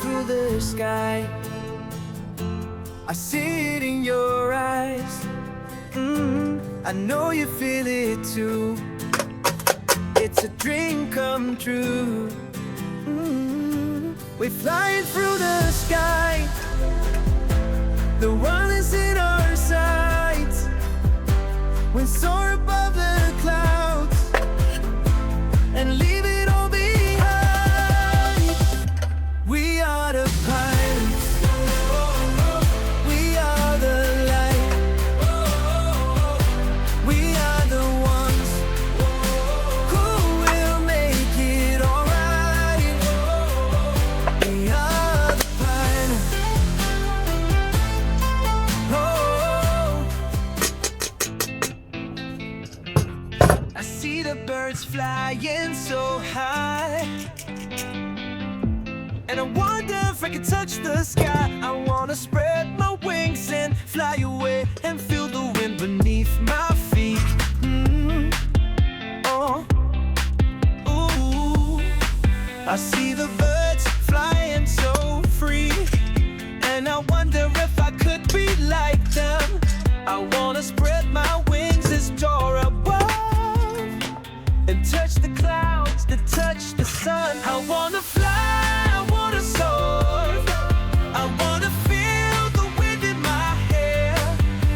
through the sky. I see it in your eyes. I know you feel it too. It's a dream come true. We're flying through the sky. The world is in our sights. We soar above the clouds and leave it all behind. We are the pilots. We are the light. We are the ones who will make it alright. We are the pilots. I see the birds flying so high, and I wonder if I could touch the sky. I wanna spread my wings and fly away and feel the wind beneath my feet. Oh, ooh. I see the birds flying so free, and I wonder if I could be like them. I wanna spread my wings and soar above and touch the clouds, to touch the sun. I wanna fly, I wanna soar. I wanna feel the wind in my hair.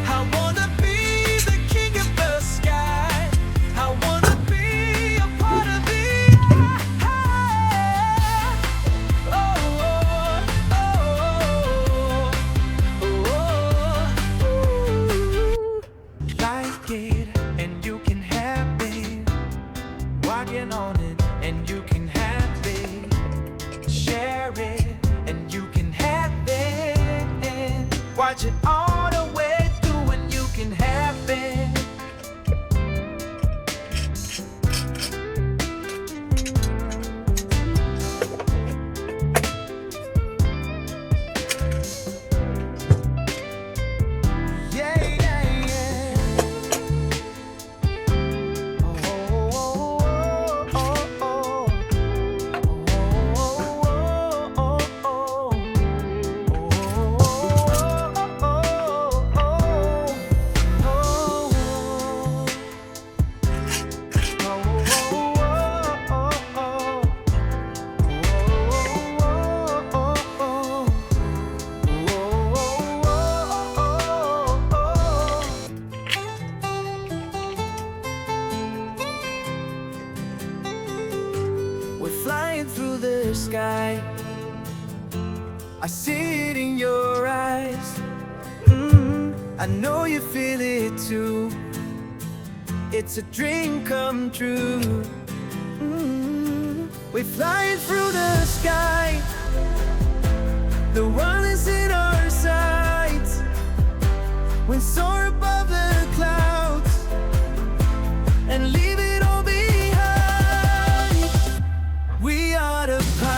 I wanna be the king of the sky. I wanna be a part of the air. Oh, oh, oh, oh, oh. Like it and you can have it. Walking on it and you can have it. Share it and you can have it. Watch it all the way through and you can have it. Yeah, yeah, yeah. We're flying through the sky. I see it in your eyes. I know you feel it too. It's a dream come true. We're flying through the sky. The world is in our sights. We soar above the clouds and leave it all behind. We are the pilots.